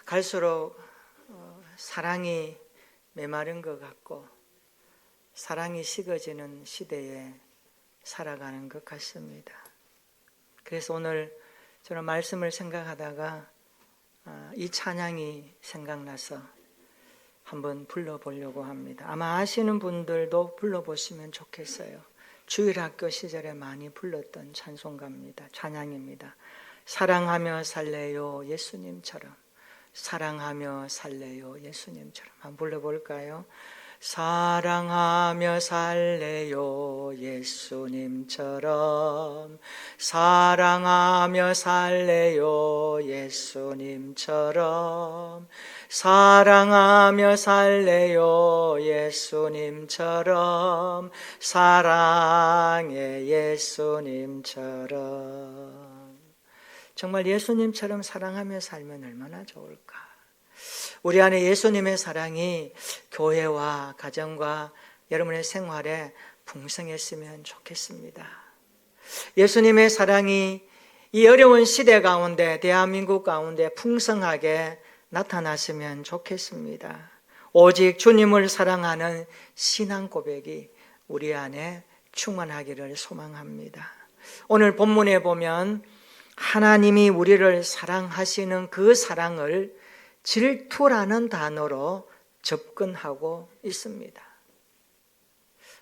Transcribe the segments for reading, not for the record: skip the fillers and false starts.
갈수록 사랑이 메마른 것 같고 사랑이 식어지는 시대에 살아가는 것 같습니다. 그래서 오늘 저는 말씀을 생각하다가 이 찬양이 생각나서 한번 불러보려고 합니다. 아마 아시는 분들도 불러보시면 좋겠어요. 주일학교 시절에 많이 불렀던 찬송가입니다. 찬양입니다. 사랑하며 살래요 예수님처럼, 사랑하며 살래요 예수님처럼. 한번 불러볼까요? 사랑하며 살래요 예수님처럼, 사랑하며 살래요 예수님처럼, 사랑하며 살래요 예수님처럼, 사랑해 예수님처럼. 정말 예수님처럼 사랑하며 살면 얼마나 좋을까. 우리 안에 예수님의 사랑이 교회와 가정과 여러분의 생활에 풍성했으면 좋겠습니다. 예수님의 사랑이 이 어려운 시대 가운데, 대한민국 가운데 풍성하게 나타났으면 좋겠습니다. 오직 주님을 사랑하는 신앙 고백이 우리 안에 충만하기를 소망합니다. 오늘 본문에 보면 하나님이 우리를 사랑하시는 그 사랑을 질투라는 단어로 접근하고 있습니다.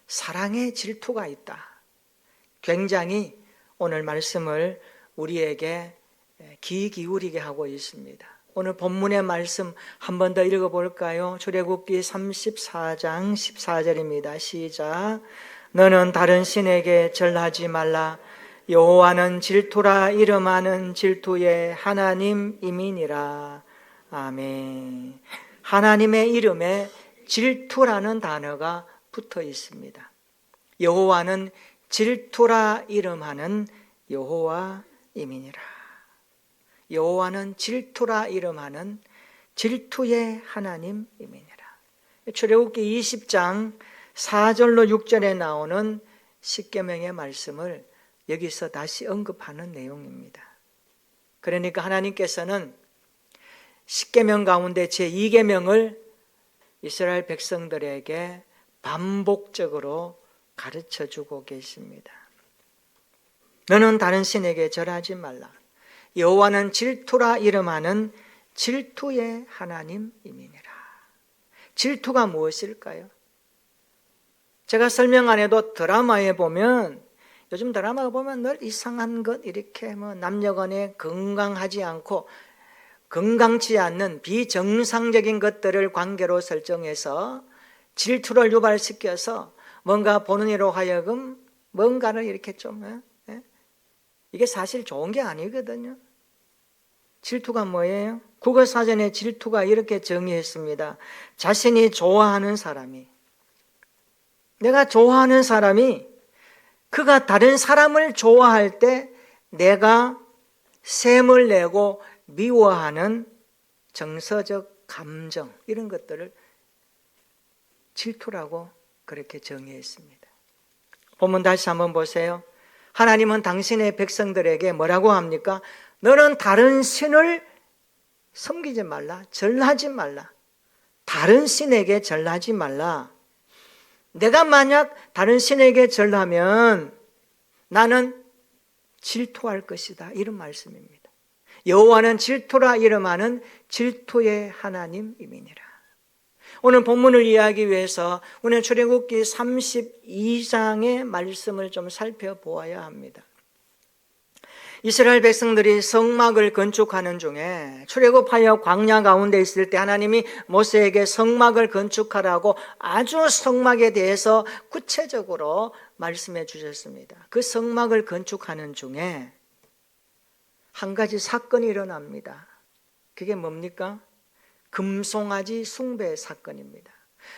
사랑에 질투가 있다. 굉장히 오늘 말씀을 우리에게 귀 기울이게 하고 있습니다. 오늘 본문의 말씀 한 번 더 읽어볼까요? 출애굽기 34장 14절입니다. 시작. 너는 다른 신에게 절하지 말라. 여호와는 질투라 이름하는 질투의 하나님이니라. 아멘. 하나님의 이름에 질투라는 단어가 붙어 있습니다. 여호와는 질투라 이름하는 여호와임이니라. 여호와는 질투라 이름하는 질투의 하나님임이니라. 출애굽기 20장 4절로 6절에 나오는 십계명의 말씀을 여기서 다시 언급하는 내용입니다. 그러니까 하나님께서는 십계명 가운데 제2계명을 이스라엘 백성들에게 반복적으로 가르쳐주고 계십니다. 너는 다른 신에게 절하지 말라. 여호와는 질투라 이름하는 질투의 하나님이니라. 질투가 무엇일까요? 제가 설명 안 해도 드라마에 보면, 요즘 드라마 보면 늘 이상한 것, 이렇게 남녀간에 건강하지 않고 건강치 않는 비정상적인 것들을 관계로 설정해서 질투를 유발시켜서 뭔가 보는 이로 하여금 뭔가를 이렇게 좀, 이게 사실 좋은 게 아니거든요. 질투가 뭐예요? 국어사전에 질투가 이렇게 정의했습니다. 자신이 좋아하는 사람이, 내가 좋아하는 사람이 그가 다른 사람을 좋아할 때 내가 샘을 내고 미워하는 정서적 감정, 이런 것들을 질투라고 그렇게 정의했습니다. 본문 다시 한번 보세요. 하나님은 당신의 백성들에게 뭐라고 합니까? 너는 다른 신을 섬기지 말라, 절하지 말라. 다른 신에게 절하지 말라. 내가 만약 다른 신에게 절하면 나는 질투할 것이다, 이런 말씀입니다. 여호와는 질투라 이름하는 질투의 하나님이니라. 오늘 본문을 이해하기 위해서 오늘 출애굽기 32장의 말씀을 좀 살펴보아야 합니다. 이스라엘 백성들이 성막을 건축하는 중에 출애굽하여 광야 가운데 있을 때 하나님이 모세에게 성막을 건축하라고 아주 성막에 대해서 구체적으로 말씀해 주셨습니다. 그 성막을 건축하는 중에 한 가지 사건이 일어납니다. 그게 뭡니까? 금송아지 숭배 사건입니다.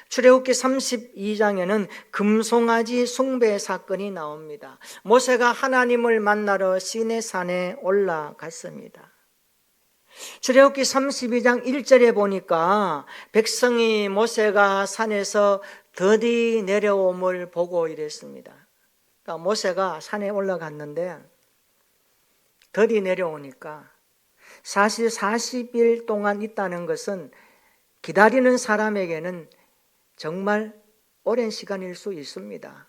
출애굽기 32장에는 금송아지 숭배 사건이 나옵니다. 모세가 하나님을 만나러 시내산에 올라갔습니다. 출애굽기 32장 1절에 보니까 백성이 모세가 산에서 더디 내려옴을 보고 이랬습니다. 그러니까 모세가 산에 올라갔는데 더디 내려오니까 사실 40일 동안 있다는 것은 기다리는 사람에게는 정말 오랜 시간일 수 있습니다.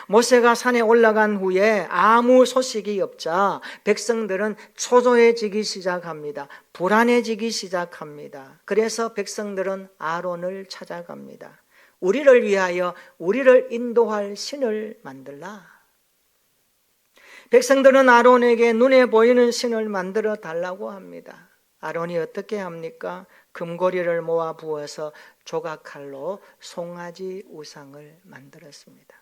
모세가 산에 올라간 후에 아무 소식이 없자 백성들은 초조해지기 시작합니다. 불안해지기 시작합니다. 그래서 백성들은 아론을 찾아갑니다. 우리를 위하여 우리를 인도할 신을 만들라. 백성들은 아론에게 눈에 보이는 신을 만들어 달라고 합니다. 아론이 어떻게 합니까? 금고리를 모아 부어서 조각칼로 송아지 우상을 만들었습니다.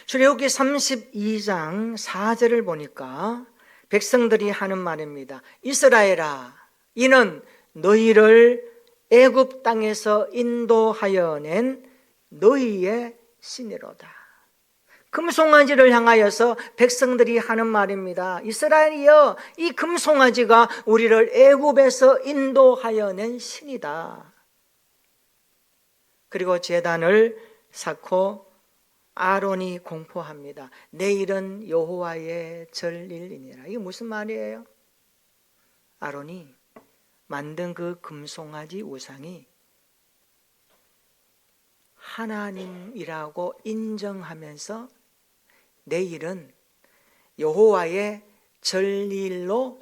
출애굽기 32장 4절을 보니까 백성들이 하는 말입니다. 이스라엘아, 이는 너희를 애굽 땅에서 인도하여 낸 너희의 신이로다. 금송아지를 향하여서 백성들이 하는 말입니다. 이스라엘이여, 이 금송아지가 우리를 애굽에서 인도하여 낸 신이다. 그리고 제단을 쌓고 아론이 공포합니다. 내일은 여호와의 절일이니라. 이게 무슨 말이에요? 아론이 만든 그 금송아지 우상이 하나님이라고 인정하면서 내일은 여호와의 절일로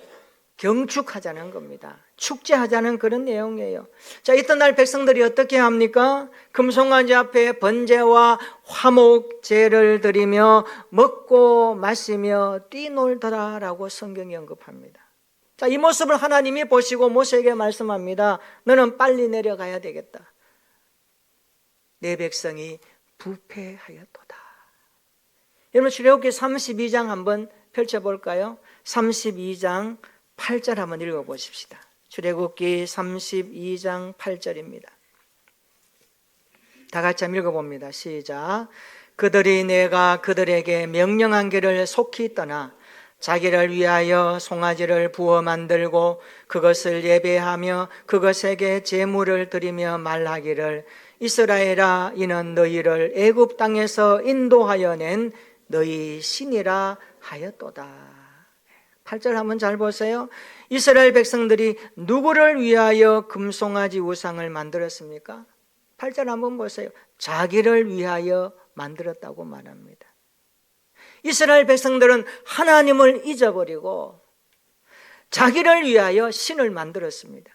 경축하자는 겁니다. 축제하자는 그런 내용이에요. 자, 이튿날 백성들이 어떻게 합니까? 금송아지 앞에 번제와 화목제를 드리며 먹고 마시며 뛰놀더라라고 성경이 언급합니다. 자, 이 모습을 하나님이 보시고 모세에게 말씀합니다. 너는 빨리 내려가야 되겠다. 내 백성이 부패하였도다. 여러분, 출애굽기 32장 한번 펼쳐볼까요? 32장 8절 한번 읽어보십시다. 출애굽기 32장 8절입니다. 다 같이 한번 읽어봅니다. 시작. 그들이 내가 그들에게 명령한 길을 속히 떠나 자기를 위하여 송아지를 부어 만들고 그것을 예배하며 그것에게 제물을 드리며 말하기를 이스라엘아, 이는 너희를 애굽 땅에서 인도하여 낸 너희 신이라 하였도다. 8절 한번 잘 보세요. 이스라엘 백성들이 누구를 위하여 금송아지 우상을 만들었습니까? 8절 한번 보세요. 자기를 위하여 만들었다고 말합니다. 이스라엘 백성들은 하나님을 잊어버리고 자기를 위하여 신을 만들었습니다.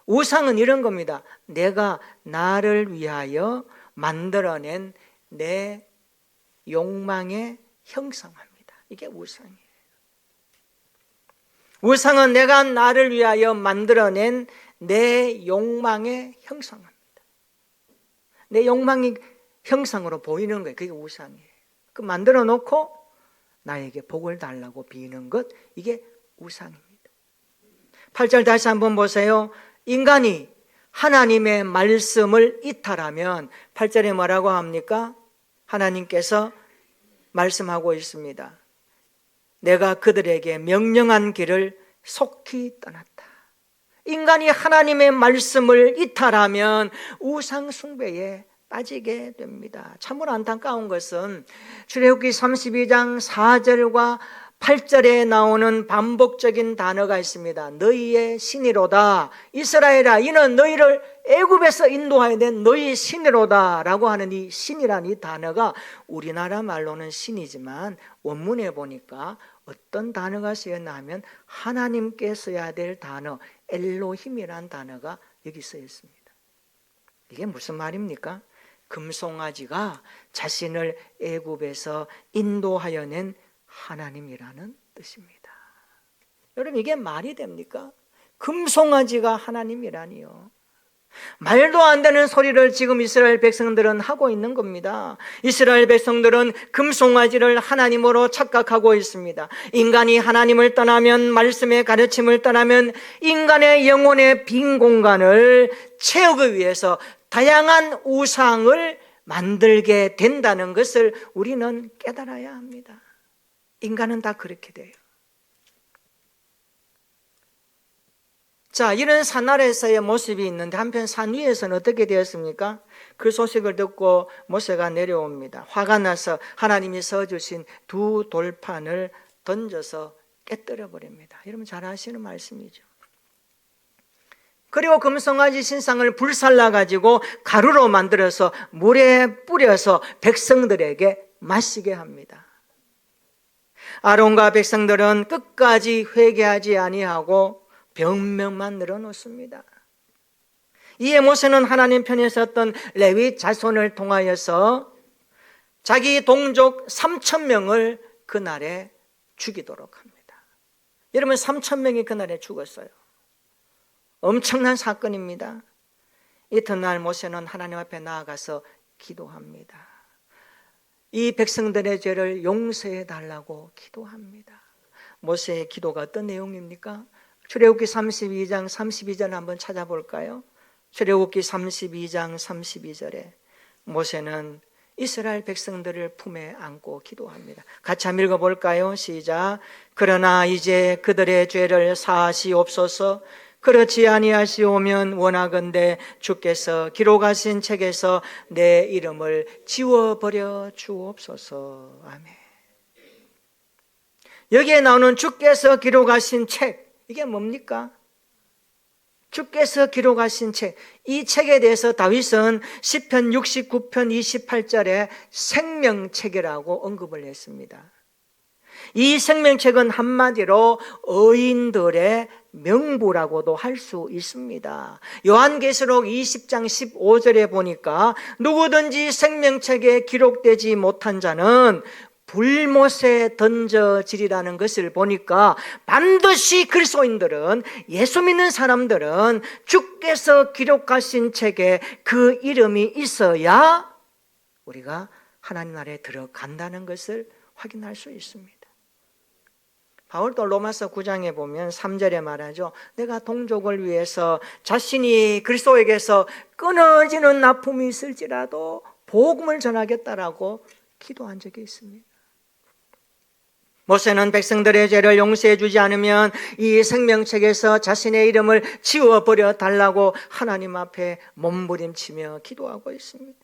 우상은 이런 겁니다. 내가 나를 위하여 만들어낸 내 욕망의 형상합니다. 이게 우상이에요. 우상은 내가 나를 위하여 만들어낸 내 욕망의 형상합니다. 내 욕망이 형상으로 보이는 거예요. 그게 우상이에요. 그 만들어 놓고 나에게 복을 달라고 비는 것, 이게 우상입니다. 8절 다시 한번 보세요. 인간이 하나님의 말씀을 이탈하면 8절에 뭐라고 합니까? 하나님께서 말씀하고 있습니다. 내가 그들에게 명령한 길을 속히 떠났다. 인간이 하나님의 말씀을 이탈하면 우상 숭배에 빠지게 됩니다. 참으로 안타까운 것은 출애굽기 32장 4절과 8절에 나오는 반복적인 단어가 있습니다. 너희의 신이로다. 이스라엘아, 이는 너희를 애굽에서 인도하여 낸 너희의 신이로다 라고 하는 이 신이란 이 단어가 우리나라 말로는 신이지만 원문에 보니까 어떤 단어가 쓰였나 하면 하나님께 써야 될 단어 엘로힘이란 단어가 여기 쓰여 있습니다. 이게 무슨 말입니까? 금송아지가 자신을 애굽에서 인도하여 낸 하나님이라는 뜻입니다. 여러분, 이게 말이 됩니까? 금송아지가 하나님이라니요. 말도 안 되는 소리를 지금 이스라엘 백성들은 하고 있는 겁니다. 이스라엘 백성들은 금송아지를 하나님으로 착각하고 있습니다. 인간이 하나님을 떠나면, 말씀의 가르침을 떠나면 인간의 영혼의 빈 공간을 채우기 위해서 다양한 우상을 만들게 된다는 것을 우리는 깨달아야 합니다. 인간은 다 그렇게 돼요. 자, 이런 산 아래에서의 모습이 있는데 한편 산 위에서는 어떻게 되었습니까? 그 소식을 듣고 모세가 내려옵니다. 화가 나서 하나님이 써주신 두 돌판을 던져서 깨뜨려 버립니다. 여러분 잘 아시는 말씀이죠. 그리고 금송아지 신상을 불살라 가지고 가루로 만들어서 물에 뿌려서 백성들에게 마시게 합니다. 아론과 백성들은 끝까지 회개하지 아니하고 병명만 늘어놓습니다. 이에 모세는 하나님 편에 섰던 레위 자손을 통하여서 자기 동족 3,000명을 그날에 죽이도록 합니다. 여러분 3,000명이 그날에 죽었어요. 엄청난 사건입니다. 이튿날 모세는 하나님 앞에 나아가서 기도합니다. 이 백성들의 죄를 용서해 달라고 기도합니다. 모세의 기도가 어떤 내용입니까? 출애굽기 32장 32절 한번 찾아볼까요? 출애굽기 32장 32절에 모세는 이스라엘 백성들을 품에 안고 기도합니다. 같이 한번 읽어볼까요? 시작. 그러나 이제 그들의 죄를 사하시옵소서. 그렇지 아니하시오면 원하건대 주께서 기록하신 책에서 내 이름을 지워버려 주옵소서. 아멘. 여기에 나오는 주께서 기록하신 책, 이게 뭡니까? 주께서 기록하신 책, 이 책에 대해서 다윗은 시편 69편 28절에 생명책이라고 언급을 했습니다. 이 생명책은 한마디로 의인들의 명부라고도 할 수 있습니다. 요한계시록 20장 15절에 보니까 누구든지 생명책에 기록되지 못한 자는 불못에 던져지리라는 것을 보니까 반드시 그리스도인들은, 예수 믿는 사람들은 주께서 기록하신 책에 그 이름이 있어야 우리가 하나님 나라에 들어간다는 것을 확인할 수 있습니다. 바울도 로마서 9장에 보면 3절에 말하죠. 내가 동족을 위해서 자신이 그리스도에게서 끊어지는 아픔이 있을지라도 복음을 전하겠다라고 기도한 적이 있습니다. 모세는 백성들의 죄를 용서해 주지 않으면 이 생명책에서 자신의 이름을 지워버려 달라고 하나님 앞에 몸부림치며 기도하고 있습니다.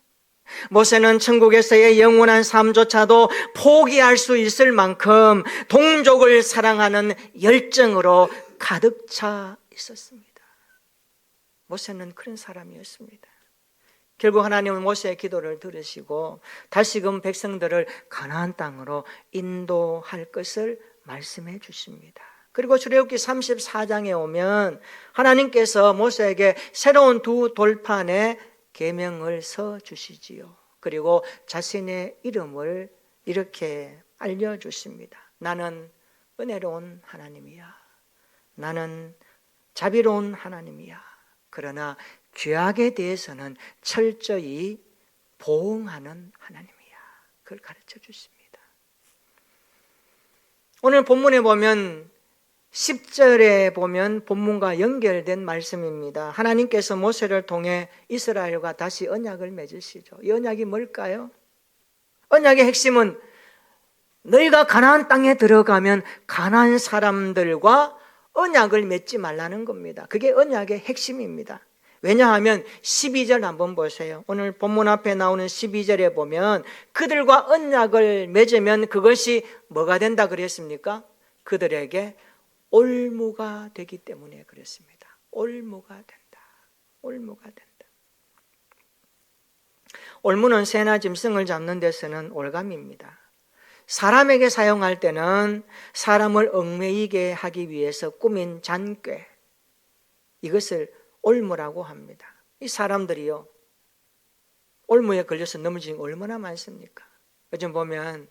모세는 천국에서의 영원한 삶조차도 포기할 수 있을 만큼 동족을 사랑하는 열정으로 가득 차 있었습니다. 모세는 그런 사람이었습니다. 결국 하나님은 모세의 기도를 들으시고 다시금 백성들을 가나안 땅으로 인도할 것을 말씀해 주십니다. 그리고 출애굽기 34장에 오면 하나님께서 모세에게 새로운 두 돌판에 계명을 써 주시지요. 그리고 자신의 이름을 이렇게 알려주십니다. 나는 은혜로운 하나님이야. 나는 자비로운 하나님이야. 그러나 죄악에 대해서는 철저히 보응하는 하나님이야. 그걸 가르쳐 주십니다. 오늘 본문에 보면 10절에 보면 본문과 연결된 말씀입니다. 하나님께서 모세를 통해 이스라엘과 다시 언약을 맺으시죠. 이 언약이 뭘까요? 언약의 핵심은 너희가 가나안 땅에 들어가면 가나안 사람들과 언약을 맺지 말라는 겁니다. 그게 언약의 핵심입니다. 왜냐하면 12절 한번 보세요. 오늘 본문 앞에 나오는 12절에 보면 그들과 언약을 맺으면 그것이 뭐가 된다 그랬습니까? 그들에게 올무가 되기 때문에 그렇습니다. 올무가 된다. 올무가 된다. 올무는 새나 짐승을 잡는 데 쓰는 올감입니다. 사람에게 사용할 때는 사람을 얽매이게 하기 위해서 꾸민 잔꾀, 이것을 올무라고 합니다. 이 사람들이요, 올무에 걸려서 넘어지는 게 얼마나 많습니까? 요즘 보면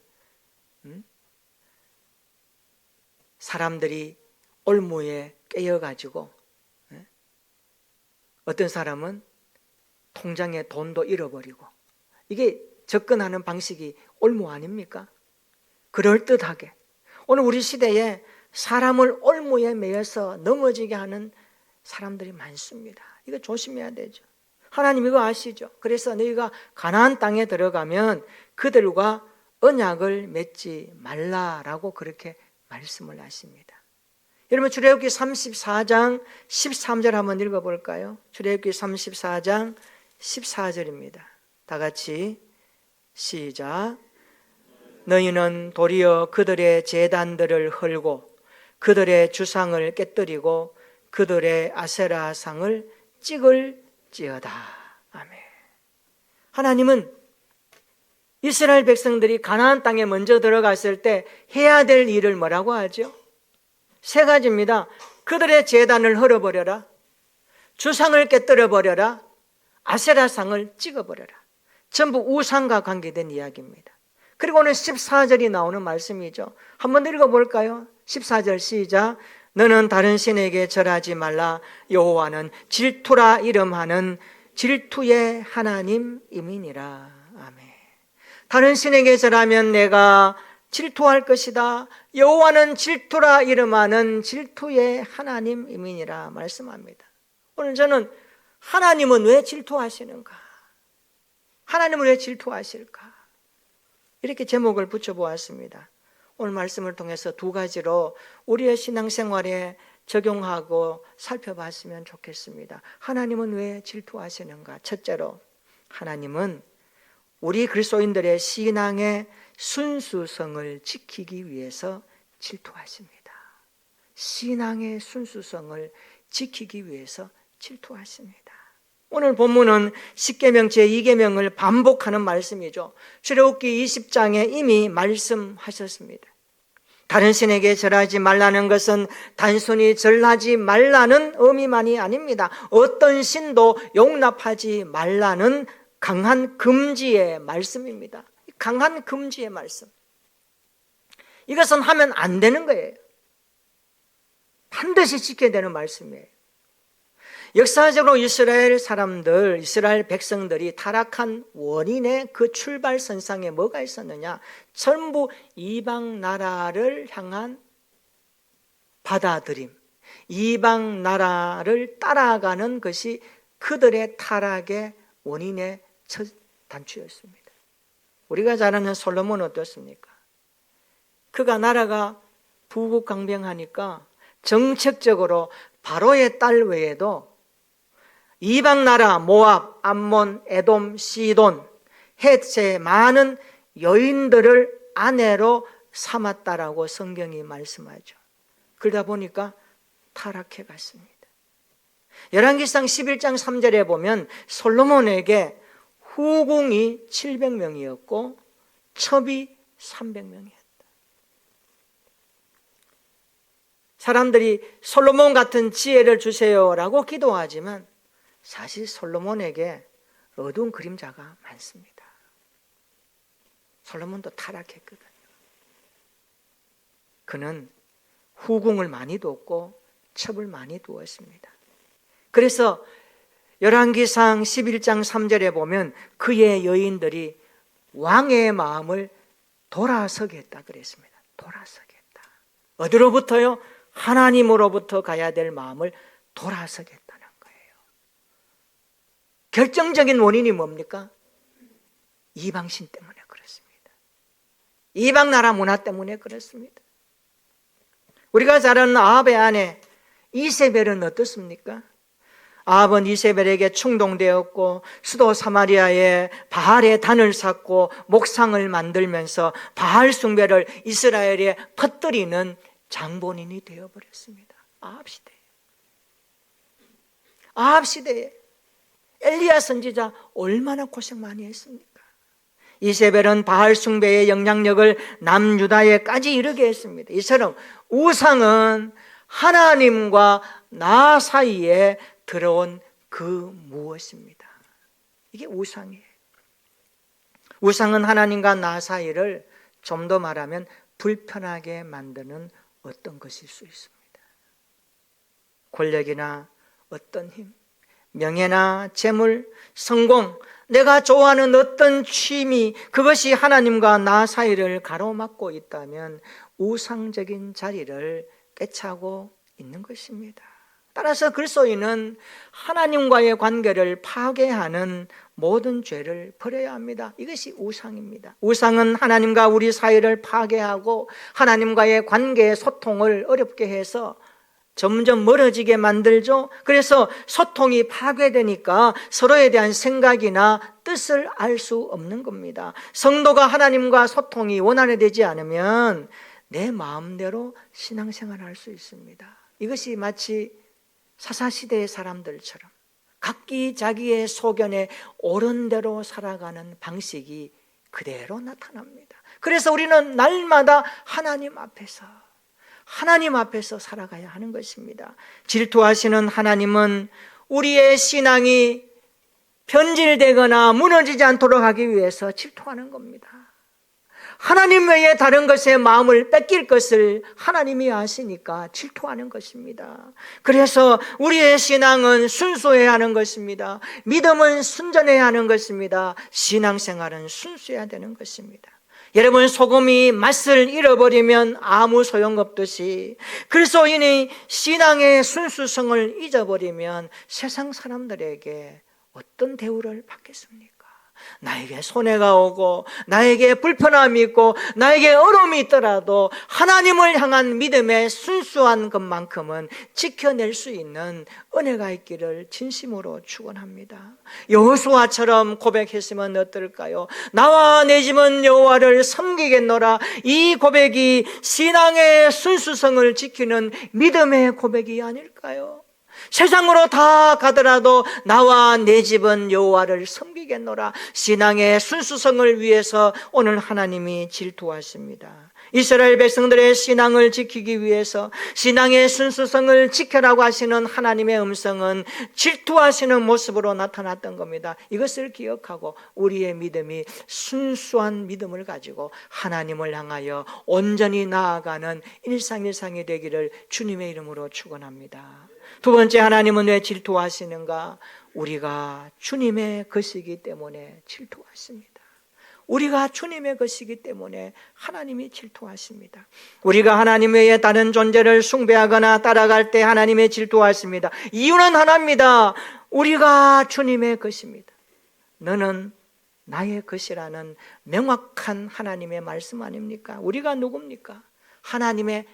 사람들이 올무에 깨여가지고 어떤 사람은 통장에 돈도 잃어버리고, 이게 접근하는 방식이 올무 아닙니까? 그럴듯하게 오늘 우리 시대에 사람을 올무에 매여서 넘어지게 하는 사람들이 많습니다. 이거 조심해야 되죠. 하나님 이거 아시죠? 그래서 너희가 가나안 땅에 들어가면 그들과 언약을 맺지 말라라고 그렇게 말씀을 하십니다. 여러분 출애굽기 34장 13절 한번 읽어볼까요? 출애굽기 34장 14절입니다. 다 같이 시작. 너희는 도리어 그들의 제단들을 헐고 그들의 주상을 깨뜨리고 그들의 아세라상을 찍을지어다. 아멘. 하나님은 이스라엘 백성들이 가나안 땅에 먼저 들어갔을 때 해야 될 일을 뭐라고 하죠? 세 가지입니다. 그들의 제단을 헐어버려라, 주상을 깨뜨려버려라, 아세라상을 찍어버려라. 전부 우상과 관계된 이야기입니다. 그리고 오늘 14절이 나오는 말씀이죠. 한번 읽어볼까요? 14절 시작. 너는 다른 신에게 절하지 말라. 여호와는 질투라 이름하는 질투의 하나님이니라. 아멘. 다른 신에게 절하면 내가 질투할 것이다. 여호와는 질투라 이름하는 질투의 하나님이니라 말씀합니다. 오늘 저는 하나님은 왜 질투하시는가? 하나님은 왜 질투하실까? 이렇게 제목을 붙여보았습니다. 오늘 말씀을 통해서 두 가지로 우리의 신앙생활에 적용하고 살펴봤으면 좋겠습니다. 하나님은 왜 질투하시는가? 첫째로, 하나님은 우리 그리스도인들의 신앙의 순수성을 지키기 위해서 질투하십니다. 신앙의 순수성을 지키기 위해서 질투하십니다. 오늘 본문은 십계명 제2계명을 반복하는 말씀이죠. 출애굽기 20장에 이미 말씀하셨습니다. 다른 신에게 절하지 말라는 것은 단순히 절하지 말라는 의미만이 아닙니다. 어떤 신도 용납하지 말라는 강한 금지의 말씀입니다. 강한 금지의 말씀. 이것은 하면 안 되는 거예요. 반드시 지켜야 되는 말씀이에요. 역사적으로 이스라엘 사람들, 이스라엘 백성들이 타락한 원인의 그 출발선상에 뭐가 있었느냐? 전부 이방 나라를 향한 받아들임, 이방 나라를 따라가는 것이 그들의 타락의 원인의 첫 단추였습니다. 우리가 잘 아는 솔로몬 어떻습니까? 그가 나라가 부국강병하니까 정책적으로 바로의 딸 외에도 이방 나라 모압, 암몬, 에돔, 시돈, 헷의 많은 여인들을 아내로 삼았다라고 성경이 말씀하죠. 그러다 보니까 타락해 갔습니다. 열왕기상 11장 3절에 보면 솔로몬에게 후궁이 700명이었고 첩이 300명이었다. 사람들이 솔로몬 같은 지혜를 주세요라고 기도하지만 사실 솔로몬에게 어두운 그림자가 많습니다. 솔로몬도 타락했거든요. 그는 후궁을 많이 뒀고 첩을 많이 두었습니다. 그래서 열왕기상 11장 3절에 보면 그의 여인들이 왕의 마음을 돌아서게 했다 그랬습니다. 돌아서게 했다. 어디로부터요? 하나님으로부터 가야 될 마음을 돌아서게 했다는 거예요. 결정적인 원인이 뭡니까? 이방신 때문에 그렇습니다. 이방 나라 문화 때문에 그렇습니다. 우리가 잘 아는 아합의 아내 이세벨은 어떻습니까? 아합은 이세벨에게 충동되었고 수도 사마리아에 바알의 단을 쌓고 목상을 만들면서 바알 숭배를 이스라엘에 퍼뜨리는 장본인이 되어버렸습니다. 아합 시대에. 아합 시대에 엘리야 선지자 얼마나 고생 많이 했습니까? 이세벨은 바알 숭배의 영향력을 남유다에까지 이르게 했습니다. 이처럼 우상은 하나님과 나 사이에 들어온 그 무엇입니다. 이게 우상이에요. 우상은 하나님과 나 사이를 좀 더 말하면 불편하게 만드는 어떤 것일 수 있습니다. 권력이나 어떤 힘, 명예나 재물, 성공, 내가 좋아하는 어떤 취미, 그것이 하나님과 나 사이를 가로막고 있다면 우상적인 자리를 꿰차고 있는 것입니다. 따라서 그리스도인은 하나님과의 관계를 파괴하는 모든 죄를 버려야 합니다. 이것이 우상입니다. 우상은 하나님과 우리 사이를 파괴하고 하나님과의 관계의 소통을 어렵게 해서 점점 멀어지게 만들죠. 그래서 소통이 파괴되니까 서로에 대한 생각이나 뜻을 알 수 없는 겁니다. 성도가 하나님과 소통이 원활히 되지 않으면 내 마음대로 신앙생활을 할 수 있습니다. 이것이 마치 사사시대의 사람들처럼 각기 자기의 소견에 옳은 대로 살아가는 방식이 그대로 나타납니다. 그래서 우리는 날마다 하나님 앞에서 살아가야 하는 것입니다. 질투하시는 하나님은 우리의 신앙이 변질되거나 무너지지 않도록 하기 위해서 질투하는 겁니다. 하나님 외에 다른 것에 마음을 뺏길 것을 하나님이 아시니까 질투하는 것입니다. 그래서 우리의 신앙은 순수해야 하는 것입니다. 믿음은 순전해야 하는 것입니다. 신앙생활은 순수해야 되는 것입니다. 여러분, 소금이 맛을 잃어버리면 아무 소용없듯이 그리스도인이 신앙의 순수성을 잊어버리면 세상 사람들에게 어떤 대우를 받겠습니까? 나에게 손해가 오고 나에게 불편함이 있고 나에게 어려움이 있더라도 하나님을 향한 믿음의 순수한 것만큼은 지켜낼 수 있는 은혜가 있기를 진심으로 축원합니다. 여호수아처럼 고백했으면 어떨까요? 나와 내 집은 여호와를 섬기겠노라. 이 고백이 신앙의 순수성을 지키는 믿음의 고백이 아닐까요? 세상으로 다 가더라도 나와 내 집은 여호와를 섬기겠노라. 신앙의 순수성을 위해서 오늘 하나님이 질투하십니다. 이스라엘 백성들의 신앙을 지키기 위해서 신앙의 순수성을 지켜라고 하시는 하나님의 음성은 질투하시는 모습으로 나타났던 겁니다. 이것을 기억하고 우리의 믿음이 순수한 믿음을 가지고 하나님을 향하여 온전히 나아가는 일상이 되기를 주님의 이름으로 축원합니다. 두 번째, 하나님은 왜 질투하시는가? 우리가 주님의 것이기 때문에 질투하십니다. 우리가 주님의 것이기 때문에 하나님이 질투하십니다. 우리가 하나님 외에 다른 존재를 숭배하거나 따라갈 때 하나님의 질투하십니다. 이유는 하나입니다. 우리가 주님의 것입니다. 너는 나의 것이라는 명확한 하나님의 말씀 아닙니까? 우리가 누굽니까? 하나님의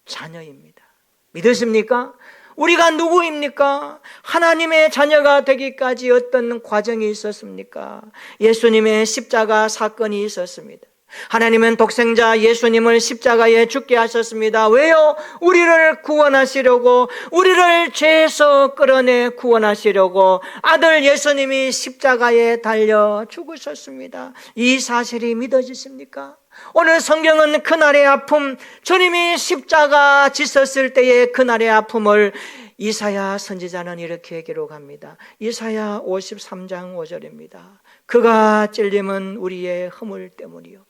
자녀입니다. 믿으십니까? 우리가 누구입니까? 하나님의 자녀가 되기까지 어떤 과정이 있었습니까? 예수님의 십자가 사건이 있었습니다. 하나님은 독생자 예수님을 십자가에 죽게 하셨습니다. 왜요? 우리를 구원하시려고, 우리를 죄에서 끌어내 구원하시려고 아들 예수님이 십자가에 달려 죽으셨습니다. 이 사실이 믿어지십니까? 오늘 성경은 그날의 아픔, 주님이 십자가 지셨을 때의 그날의 아픔을 이사야 선지자는 이렇게 기록합니다. 이사야 53장 5절입니다. 그가 찔림은 우리의 허물 때문이요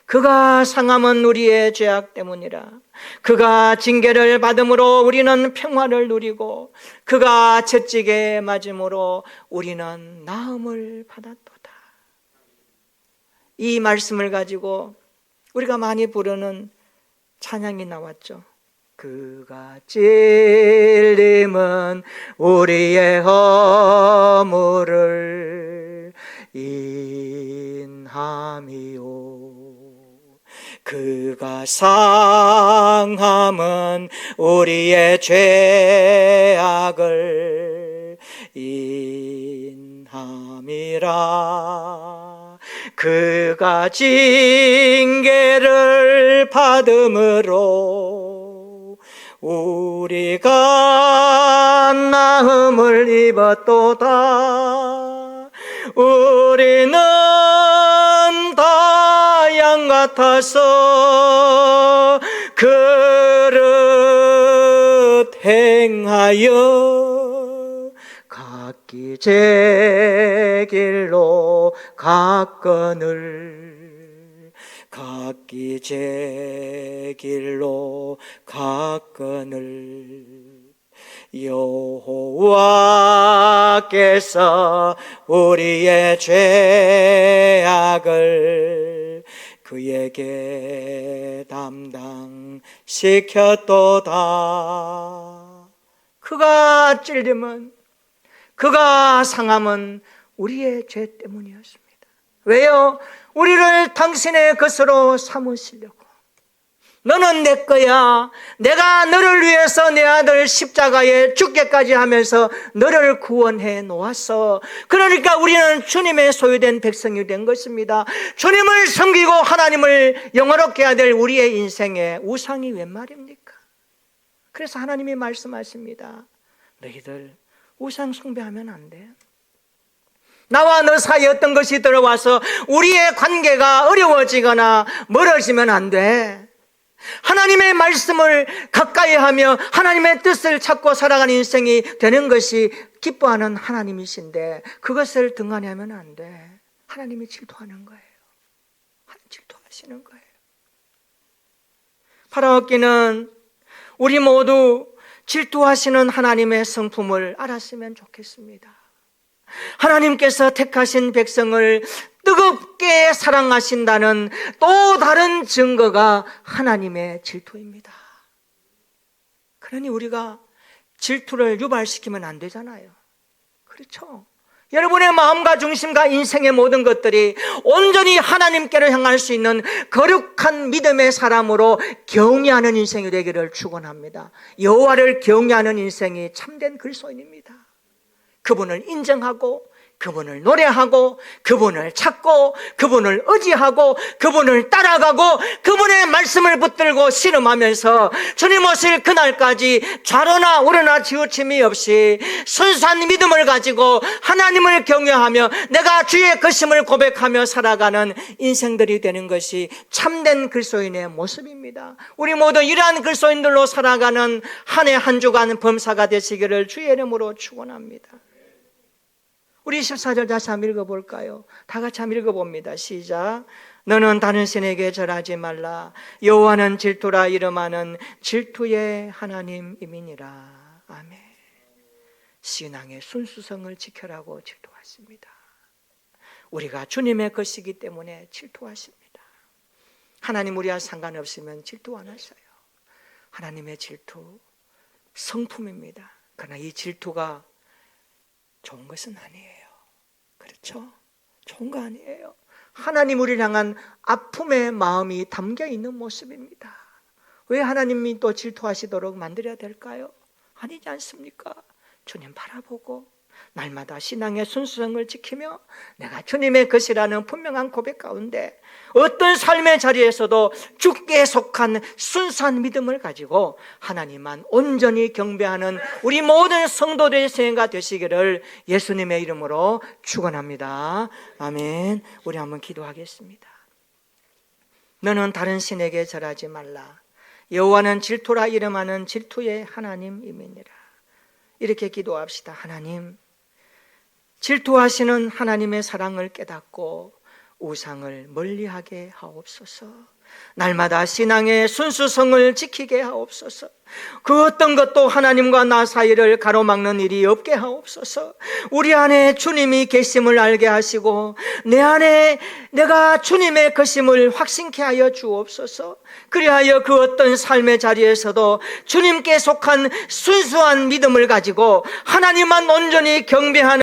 그가 상함은 우리의 죄악 때문이라. 그가 징계를 받음으로 우리는 평화를 누리고 그가 채찍에 맞음으로 우리는 나음을 받았도다. 이 말씀을 가지고 우리가 많이 부르는 찬양이 나왔죠. 그가 찔림은 우리의 허물을 인함이요 그가 상함은 우리의 죄악을 인함이라. 그가 징계를 받음으로 우리가 나음을 입었도다. 우리는 다 양 같아서 그릇 행하여 각기 제 길로 갔거늘 각기 제 길로 갔거늘 여호와께서 우리의 죄악을 그에게 담당시켰도다. 그가 찔림은, 그가 상함은 우리의 죄 때문이었습니다. 왜요? 우리를 당신의 것으로 삼으시려고, 너는 내 거야. 내가 너를 위해서 내 아들 십자가에 죽게까지 하면서 너를 구원해 놓았어. 그러니까 우리는 주님의 소유된 백성이 된 것입니다. 주님을 섬기고 하나님을 영화롭게 해야 될 우리의 인생에 우상이 웬 말입니까? 그래서 하나님이 말씀하십니다. 너희들 우상 숭배하면 안 돼. 나와 너 사이에 어떤 것이 들어와서 우리의 관계가 어려워지거나 멀어지면 안 돼. 하나님의 말씀을 가까이 하며 하나님의 뜻을 찾고 살아가는 인생이 되는 것이 기뻐하는 하나님이신데 그것을 등한히하면 안 돼. 하나님이 질투하는 거예요. 하나님 질투하시는 거예요. 바라옵기는 우리 모두 질투하시는 하나님의 성품을 알았으면 좋겠습니다. 하나님께서 택하신 백성을 뜨겁게 사랑하신다는 또 다른 증거가 하나님의 질투입니다. 그러니 우리가 질투를 유발시키면 안 되잖아요. 그렇죠? 여러분의 마음과 중심과 인생의 모든 것들이 온전히 하나님께로 향할 수 있는 거룩한 믿음의 사람으로 경외하는 인생이 되기를 축원합니다. 여호와를 경외하는 인생이 참된 그리스도인입니다. 그분을 인정하고 그분을 노래하고 그분을 찾고 그분을 의지하고 그분을 따라가고 그분의 말씀을 붙들고 씨름하면서 주님 오실 그날까지 좌로나 우로나 치우침이 없이 순수한 믿음을 가지고 하나님을 경외하며 내가 주의 것임을 고백하며 살아가는 인생들이 되는 것이 참된 그리스도인의 모습입니다. 우리 모두 이러한 그리스도인들로 살아가는 한 해 한 주간 범사가 되시기를 주의 이름으로 축원합니다. 우리 14절 다시 한번 읽어볼까요? 다 같이 한번 읽어봅니다. 시작. 너는 다른 신에게 절하지 말라. 여호와는 질투라 이름하는 질투의 하나님이니라. 아멘. 신앙의 순수성을 지켜라고 질투하십니다. 우리가 주님의 것이기 때문에 질투하십니다. 하나님 우리와 상관없으면 질투 안 하셔요. 하나님의 질투 성품입니다. 그러나 이 질투가 좋은 것은 아니에요. 그렇죠? 좋은 거 아니에요. 하나님 우리를 향한 아픔의 마음이 담겨 있는 모습입니다. 왜 하나님이 또 질투하시도록 만들어야 될까요? 아니지 않습니까? 주님 바라보고 날마다 신앙의 순수성을 지키며 내가 주님의 것이라는 분명한 고백 가운데 어떤 삶의 자리에서도 주께 속한 순수한 믿음을 가지고 하나님만 온전히 경배하는 우리 모든 성도들의 생애가 되시기를 예수님의 이름으로 축원합니다. 아멘. 우리 한번 기도하겠습니다. 너는 다른 신에게 절하지 말라. 여호와는 질투라 이름하는 질투의 하나님이니라. 이렇게 기도합시다. 하나님, 질투하시는 하나님의 사랑을 깨닫고 우상을 멀리하게 하옵소서. 날마다 신앙의 순수성을 지키게 하옵소서. 그 어떤 것도 하나님과 나 사이를 가로막는 일이 없게 하옵소서. 우리 안에 주님이 계심을 알게 하시고 내 안에 내가 주님의 것임을 확신케 하여 주옵소서. 그리하여 그 어떤 삶의 자리에서도 주님께 속한 순수한 믿음을 가지고 하나님만 온전히 경배하는